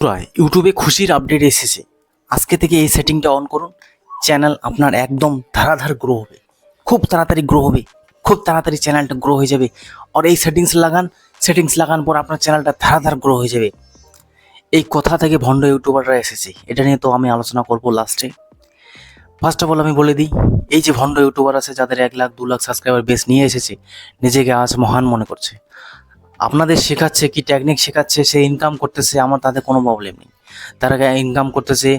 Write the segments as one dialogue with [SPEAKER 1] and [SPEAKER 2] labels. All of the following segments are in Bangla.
[SPEAKER 1] প্রায় ইউটিউবে খুশির আপডেট এসেছে। আজকে থেকে এই সেটিংটা অন করুন, চ্যানেল আপনার একদম ধারাধার গ্রো হবে, খুব তাড়াতাড়ি গ্রো হবে, খুব তাড়াতাড়ি চ্যানেলটা গ্রো হয়ে যাবে। আর এই সেটিংস লাগান পর আপনার চ্যানেলটা ধারাধার গ্রো হয়ে যাবে। এই কথা থেকে ভণ্ড ইউটিউবাররা এসেছে, এটা নিয়ে তো আমি আলোচনা করব লাস্টে। ফার্স্ট অফ অল আমি বলে দিই, এই যে ভণ্ড ইউটিউবার আছে যাদের 1 লাখ 2 লাখ সাবস্ক্রাইবার বেস নিয়ে এসেছে, নিজেকে আজ মহান মনে করছে, আপনাদের শেখাচ্ছে কি টেকনিক শেখাচ্ছে, সে ইনকাম করতেছে, আমার তাতে কোনো প্রবলেম নেই। তারা ইনকাম করতেছে,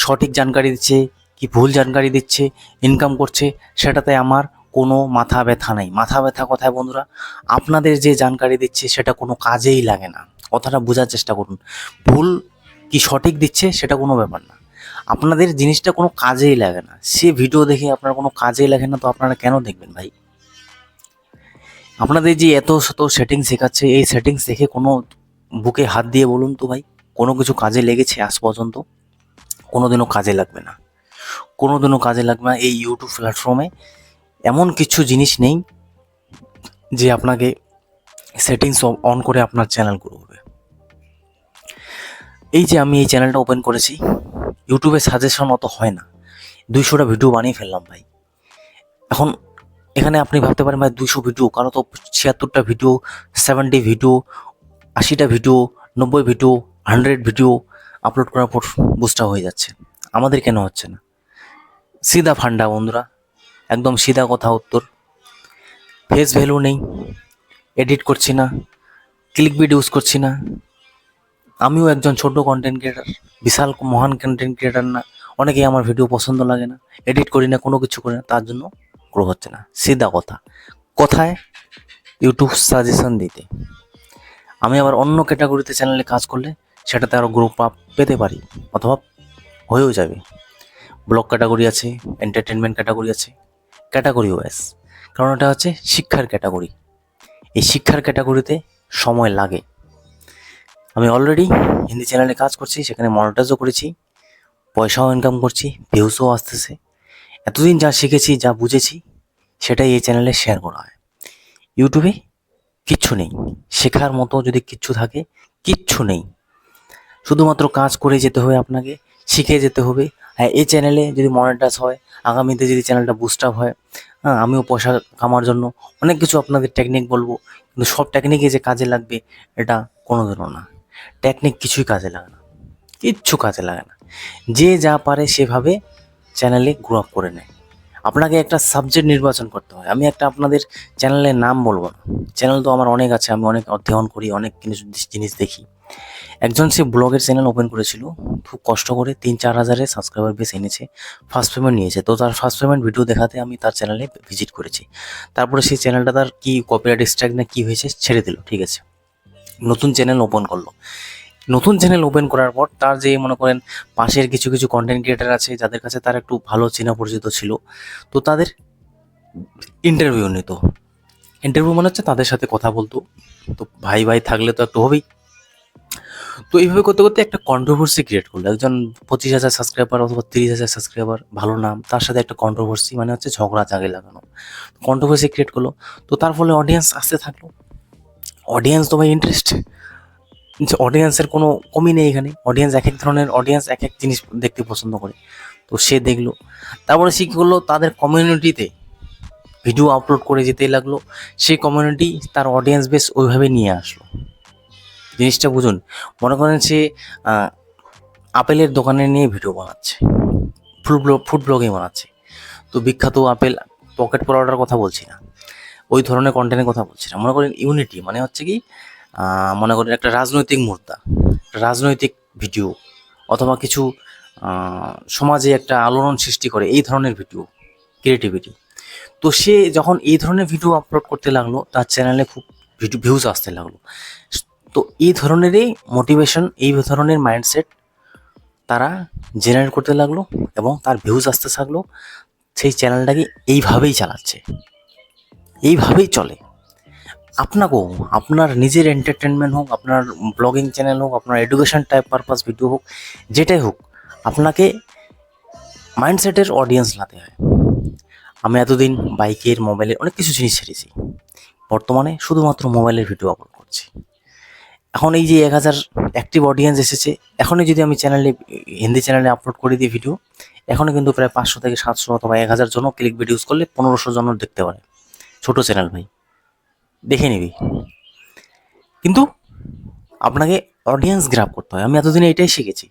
[SPEAKER 1] সঠিক জানকারি দিচ্ছে কি ভুল জানকারি দিচ্ছে, ইনকাম করছে, সেটাতে আমার কোনো মাথা ব্যথা নেই। মাথা ব্যথা কোথায় বন্ধুরা? আপনাদের যে জানকারি দিচ্ছে সেটা কোনো কাজেই লাগে না। কথাটা বোঝার চেষ্টা করুন। ভুল কি সঠিক দিচ্ছে সেটা কোনো ব্যাপার না, আপনাদের জিনিসটা কোনো কাজেই লাগে না। সে ভিডিও দেখে আপনার কোনো কাজেই লাগে না, তো আপনারা কেন দেখবেন ভাই? আপনাদের যে এত শত সেটিংস শেখাচ্ছে, এই সেটিংস দেখে কোনো বুকে হাত দিয়ে বলুন তো ভাই, কোনো কিছু কাজে লেগেছে আজ পর্যন্ত? কোনোদিনও কাজে লাগবে না, কোনোদিনও কাজে লাগবে না। এই ইউটিউব প্ল্যাটফর্মে এমন কিছু জিনিস নেই যে আপনাকে সেটিংস অন করে আপনার চ্যানেল গ্রো হবে। এই যে আমি এই চ্যানেলটা ওপেন করেছি, ইউটিউবে সাজেশন অত হয় না, 200টা ভিডিও বানিয়ে ফেললাম ভাই। এখন এখানে আপনি ভাবতে পারেন ভাই 200 ভিডিও, কারো তো 76টা ভিডিও, 70 ভিডিও, 80টা ভিডিও, 90 ভিডিও, 100 ভিডিও আপলোড করার পর বুস্টার হয়ে যাচ্ছে, আমাদের কেন হচ্ছে না? সিধা ফান্ডা বন্ধুরা, একদম সিধা কথা উত্তর। ফেস ভ্যালু নেই, এডিট করছি না, ক্লিক বিট ইউজ করছি না। আমিও একজন ছোট কন্টেন্ট ক্রিয়েটার, বিশাল মহান কন্টেন্ট ক্রিয়েটার না। অনেকেই আমার ভিডিও পছন্দ লাগে না, এডিট করি না, কোনো কিছু করি না, তার জন্য গ্রো হচ্ছে না। সিধা কথা। কোথায়? ইউটিউব সাজেশন দিতে। আমি আবার অন্য ক্যাটাগরিতে চ্যানেলে কাজ করলে সেটাতে আরও গ্রুপ আপ পেতে পারি, অথবা হয়েও যাবে। ব্লগ ক্যাটাগরি আছে, এন্টারটেনমেন্ট ক্যাটাগরি আছে, ক্যাটাগরি ওয়াইজ, কারণ এটা হচ্ছে শিক্ষার ক্যাটাগরি। এই শিক্ষার ক্যাটাগরিতে সময় লাগে। আমি অলরেডি হিন্দি চ্যানেলে কাজ করছি, সেখানে মনিটাইজও করেছি, পয়সাও ইনকাম করছি, ভিউসও আসতেছে। এতদিন যা শিখেছি, যা বুঝেছি, সেটাই এই চ্যানেলে শেয়ার করা হয়। ইউটিউবে কিচ্ছু নেই শেখার মতো, যদি কিচ্ছু থাকে কিচ্ছু নেই। শুধুমাত্র কাজ করে যেতে হবে আপনাকে, শিখে যেতে হবে। হ্যাঁ, এই চ্যানেলে যদি মনিটাইজ হয়, আগামীতে যদি চ্যানেলটা বুস্ট আপ হয়, হ্যাঁ, আমিও পয়সা কামার জন্য অনেক কিছু আপনাদের টেকনিক বলবো, কিন্তু সব টেকনিকে যে কাজে লাগবে এটা কোনোদিনও না। টেকনিক কিছুই কাজে লাগে না, কিচ্ছু কাজে লাগে না। যে যা পারে সেভাবে চ্যানেলে গ্রো আপ করে নেয়। আপনাকে একটা সাবজেক্ট নির্বাচন করতে হয়। আমি একটা আপনাদের চ্যানেলের নাম বলবো না, চ্যানেল তো আমার অনেক আছে, আমি অনেক অধ্যয়ন করি, অনেক জিনিস দেখি। একজন সে ব্লগের চ্যানেল ওপেন করেছিল, খুব কষ্ট করে 3-4 হাজারের সাবস্ক্রাইবার বেস এনেছে, ফার্স্ট পেমেন্ট নিয়েছে। তো তার ফার্স্ট পেমেন্ট ভিডিও দেখাতে আমি তার চ্যানেলে ভিজিট করেছি। তারপরে সেই চ্যানেলটা তার কি কপিরাইট স্ট্রাইক না কি হয়েছে, ছেড়ে দিল, ঠিক আছে। নতুন চ্যানেল ওপেন করলো। নতুন চ্যানেল ওপেন করার পর তার যে মনে করেন পাশের কিছু কিছু কন্টেন্ট ক্রিয়েটার আছে যাদের কাছে তার একটু ভালো চেনা পরিচিত ছিল, তো তাদের ইন্টারভিউ নিত। ইন্টারভিউ মানে হচ্ছে তাদের সাথে কথা বলতো, তো ভাই ভাই থাকলে তো একটু হবেই। তো এইভাবে করতে করতে একটা কন্ট্রোভার্সি ক্রিয়েট করলো। একজন 25,000 সাবস্ক্রাইবার অথবা 30,000 সাবস্ক্রাইবার, ভালো নাম, তার সাথে একটা কন্ট্রোভার্সি মানে হচ্ছে ঝগড়া জাগে লাগানো, কন্ট্রোভার্সি ক্রিয়েট করলো। তো তার ফলে অডিয়েন্স আসতে থাকলো। অডিয়েন্স তো ভাই ইন্টারেস্ট, যে অডিয়েন্সের কোনো কমই নেই এখানে। অডিয়েন্স এক এক ধরনের, অডিয়েন্স এক এক জিনিস দেখতে পছন্দ করে। তো সে দেখলো, তারপরে সে কী করলো, তাদের কমিউনিটিতে ভিডিও আপলোড করে যেতেই লাগলো। সেই কমিউনিটি তার অডিয়েন্স বেস ওইভাবে নিয়ে আসলো। জিনিসটা বুঝুন। মনে করেন সে আপেলের দোকানে নিয়ে ভিডিও বানাচ্ছে, ফুড ব্লগিং বানাচ্ছে। তো বিখ্যাত আপেল পকেট পরোটার কথা বলছি না, ওই ধরনের কন্টেন্টের কথা বলছি না। মনে করেন ইউনিটি মানে হচ্ছে কি, মনে করেন একটা রাজনৈতিক মুদ্রা, রাজনৈতিক ভিডিও, অথবা কিছু সমাজে একটা আলোড়ন সৃষ্টি করে, এই ধরনের ভিডিও, ক্রিয়েটিভিটি। তো সে যখন এই ধরনের ভিডিও আপলোড করতে লাগলো, তার চ্যানেলে খুব ভিউজ আসতে লাগলো। তো এই ধরনেরই মোটিভেশন, এই ধরনের মাইন্ডসেট তারা জেনারেট করতে লাগলো, এবং তার ভিউজ আসতে থাকলো। সেই চ্যানেলটাকে এইভাবেই চালাচ্ছে, এইভাবেই চলে। আপনাকেও, আপনার নিজের এন্টারটেনমেন্ট হোক, আপনার ব্লগিং চ্যানেল হোক, আপনার এডুকেশন টাইপ পারপাস ভিডিও হোক, যেটাই হোক, আপনাকে মাইন্ডসেটের অডিয়েন্স লাতে হয়। আমি এতদিন বাইকের, মোবাইলের অনেক কিছু জিনিস ছেড়েছি, বর্তমানে শুধুমাত্র মোবাইলের ভিডিও আপলোড করছি। এখন এই যে 1000 অ্যাক্টিভ অডিয়েন্স এসেছে, এখনই যদি আমি চ্যানেলে, হিন্দি চ্যানেলে আপলোড করে দিই ভিডিও, এখনও কিন্তু প্রায় 500 থেকে 700 অথবা 1000 জন ক্লিক ভিডিও ইউজ করলে 1500 জন দেখতে পারে। ছোট চ্যানেল ভাই, দেখে নিবি। কিন্তু আপনাকে অডিয়েন্স গ্র্যাব করতে হয়। আমি এতদিনে এটাই শিখেছি।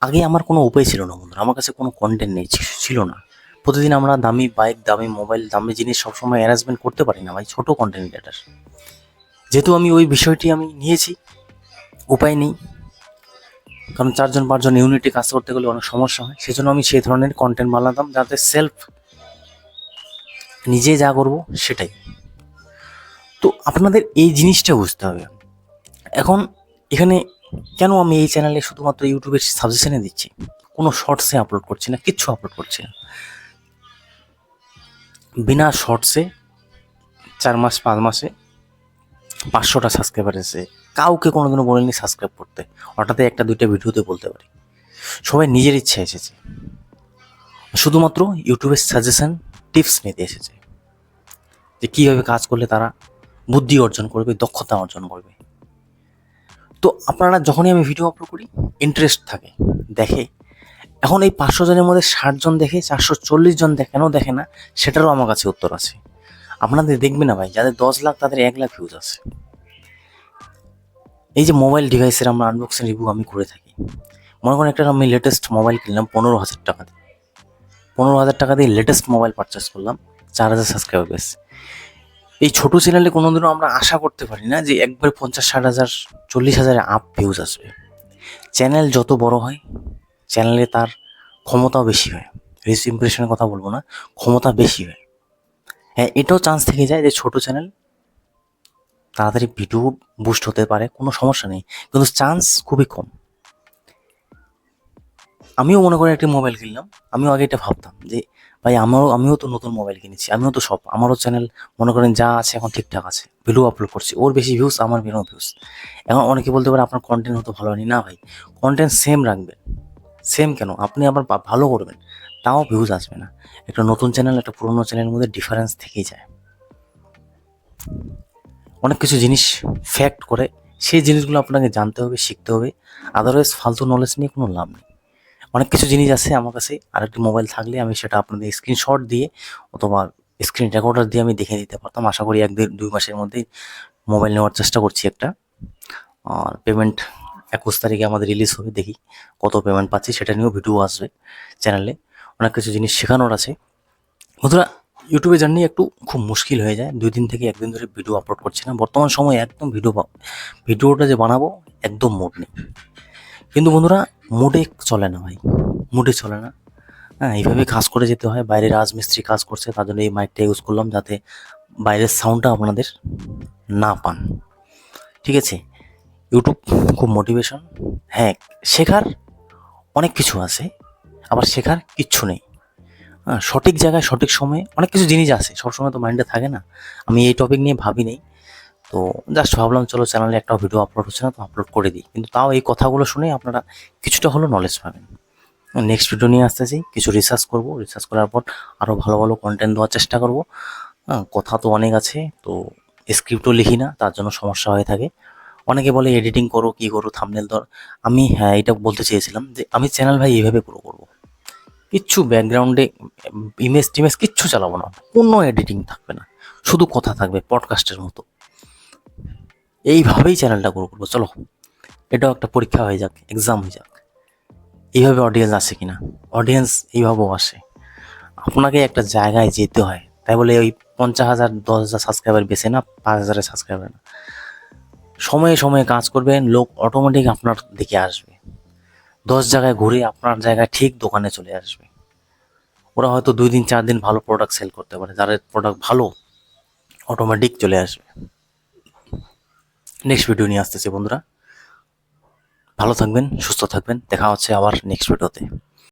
[SPEAKER 1] আগে আমার কোনো উপায় ছিল না বন্ধুরা, আমার কাছে কোনো কন্টেন্ট নেই, ছিল না। প্রতিদিন আমরা দামি বাইক, দামি মোবাইল, দামি জিনিস সবসময় অ্যারেঞ্জমেন্ট করতে পারি না ভাই, ছোটো কন্টেন্ট ক্রিয়েটার। যেহেতু আমি ওই বিষয়টি আমি নিয়েছি, উপায় নেই, কারণ 4জন 5জন ইউনিটে কাজ করতে গেলে অনেক সমস্যা হয়। সেজন্য আমি সেই ধরনের কন্টেন্ট বানাতাম যাতে সেলফ নিজে যা করবো সেটাই। তো আপনাদের এই জিনিসটা বুঝতে হবে। এখন এখানে কেন আমি এই চ্যানেলে শুধুমাত্র ইউটিউবের সাজেশনে দিচ্ছি, কোনো শর্টসে আপলোড করছি না, কিচ্ছু আপলোড করছি না। বিনা শর্টসে 4 মাস 5 মাসে 500টা সাবস্ক্রাইবার এসে, কাউকে কোনোদিনও বলিনি সাবস্ক্রাইব করতে, হঠাৎ একটা দুইটা ভিডিওতে বলতে পারি। সবাই নিজের ইচ্ছা এসেছে, শুধুমাত্র ইউটিউবের সাজেশন টিপস নিতে এসেছে যে কীভাবে কাজ করলে তারা বুদ্ধি অর্জন করবে, দক্ষতা অর্জন করবে। তো আপনারা যখনই আমি ভিডিও আপলোড করি, ইন্টারেস্ট থাকে, দেখে। এখন এই 500 জনের মধ্যে 60 জন দেখে, 440 জন কেন দেখে না, সেটারও আমার কাছে উত্তর আছে। আপনাদের দেখবে না ভাই, যাদের 10 লাখ তাদের 1 লাখ ভিউজ আছে। এই যে মোবাইল ডিভাইসের আমরা আনবক্সিং রিভিউ আমি করে থাকি। মনে করেন একটা আমি লেটেস্ট মোবাইল কিনলাম 15,000 টাকা দিয়ে, 15,000 টাকা দিয়ে লেটেস্ট মোবাইল পারচেস করলাম, 4,000 সাবস্ক্রাইবার বেস। এই ছোট চ্যানেলে কোনোদিনও আমরা আশা করতে পারি না যে একবার 50-60 হাজার 40,000 আপ ভিউজ আসবে। চ্যানেল যত বড় হয়, চ্যানেলে তার ক্ষমতাও বেশি হয়। রিচ ইমপ্রেশনের কথা বলবো না, ক্ষমতা বেশি হয়। হ্যাঁ, এটাও চান্স থেকে যায় যে ছোট চ্যানেল তাড়াতাড়ি ভিডিও বুস্ট হতে পারে, কোনো সমস্যা নেই, কিন্তু চান্স খুবই কম। আমিও মনে করি একটি মোবাইল কিনলাম, আমিও আগে এটা ভাবতাম যে ভাই আমিও তো নতুন মোবাইল কিনেছি, আমিও তো সব, আমারও চ্যানেল মনে করেন যা আছে এখন ঠিকঠাক আছে, ভিডিও আপলোড করছি, ওর বেশি ভিউজ, আমার বিনা ভিউজ। এখন অনেকে বলতে পারে আপনার কন্টেন্ট হয়তো ভালো হয়নি। না ভাই, কন্টেন্ট সেম রাখবেন। সেম কেন, আপনি আবার ভালো করবেন, তাও ভিউজ আসবে না। একটা নতুন চ্যানেল একটা পুরোনো চ্যানেলের মধ্যে ডিফারেন্স থেকেই যায়। অনেক কিছু জিনিস ফ্যাক্ট করে, সেই জিনিসগুলো আপনাকে জানতে হবে, শিখতে হবে। আদারওয়াইজ ফালতু নলেজ নিয়ে কোনো লাভ নেই। অনেক কিছু জিনিস আছে আমার কাছে, আরেকটি মোবাইল থাকলে আমি সেটা আপনাদের স্ক্রিনশট দিয়ে অথবা স্ক্রিন রেকর্ডার দিয়ে আমি দেখে দিতে পারতাম। আশা করি 1-2 মাসের মধ্যেই মোবাইল নেওয়ার চেষ্টা করছি একটা। আর পেমেন্ট 21 তারিখে আমাদের রিলিজ হবে, দেখি কত পেমেন্ট পাচ্ছি, সেটা নিয়েও ভিডিও আসবে চ্যানেলে। অনেক কিছু জিনিস শেখানোর আছে। বন্ধুরা, ইউটিউবে জার্নি একটু খুব মুশকিল হয়ে যায়, 2 দিন থেকে 1 দিন ধরে ভিডিও আপলোড করছি না। বর্তমান সময়ে একদম ভিডিওটা যে বানাবো একদম মুড নেই। কিন্তু বন্ধুরা, মুডে চলে না ভাই, মুডে চলে না। হ্যাঁ, এইভাবে কাজ করে যেতে হয়। বাইরে রাজমিস্ত্রি কাজ করছে, তার জন্য এই মাইকটা ইউজ করলাম যাতে বাইরের সাউন্ডটা আপনাদের না পান। ঠিক আছে, ইউটিউব খুব মোটিভেশন। হ্যাঁ, শেখার অনেক কিছু আছে, আবার শেখার কিচ্ছু নেই। হ্যাঁ, সঠিক জায়গায় সঠিক সময়ে অনেক কিছু জিনিস আছে, সবসময় তো মাইন্ডে থাকে না। আমি এই টপিক নিয়ে ভাবি নেই, তো জাস্ট ভাবলাম চলো চ্যানেলে একটা ভিডিও আপলোড হচ্ছে না, তো আপলোড করে দিই। কিন্তু তাও এই কথাগুলো শুনে আপনারা কিছুটা হলেও নলেজ পাবেন। নেক্সট ভিডিও নিয়ে আসতেছি, কিছু রিসার্চ করব, রিসার্চ করার পর আরও ভালো ভালো কন্টেন্ট দেওয়ার চেষ্টা করব। হ্যাঁ, কথা তো অনেক আছে, তো স্ক্রিপ্টও লিখি না, তার জন্য সমস্যা হয়ে থাকে। অনেকে বলে এডিটিং করো, কী করো, থাম্বনেল ধর। আমি হ্যাঁ এটা বলতে চেয়েছিলাম যে আমি চ্যানেল ভাই এইভাবে গ্রো করবো, কিচ্ছু ব্যাকগ্রাউন্ডে ইমেজ টিমেজ কিচ্ছু চালাবো না, কোনো এডিটিং থাকবে না, শুধু কথা থাকবে পডকাস্টের মতো। এইভাবেই চ্যানেলটা গ্রো করবো। চলো, এটাও একটা পরীক্ষা হয়ে যাক, এক্সাম হয়ে যাক, এইভাবে অডিয়েন্স আসে কিনা। অডিয়েন্স এইভাবেও আসে, আপনাকে একটা জায়গায় যেতে হয়। তাই বলে ওই 50,000 10,000 সাবস্ক্রাইবার বেছে না, 5,000 সাবস্ক্রাইবার না। সময়ে সময়ে কাজ করবেন, লোক অটোমেটিক আপনার দিকে আসবে। 10 জায়গায় ঘুরে আপনার জায়গায় ঠিক দোকানে চলে আসবে। ওরা হয়তো 2 দিন 4 দিন ভালো প্রোডাক্ট সেল করতে পারে, যাদের প্রোডাক্ট ভালো অটোমেটিক চলে আসবে। নেক্সট ভিডিও নিয়ে আসতেছি বন্ধুরা, ভালো থাকবেন, সুস্থ থাকবেন, দেখা হচ্ছে আবার নেক্সট ভিডিওতে।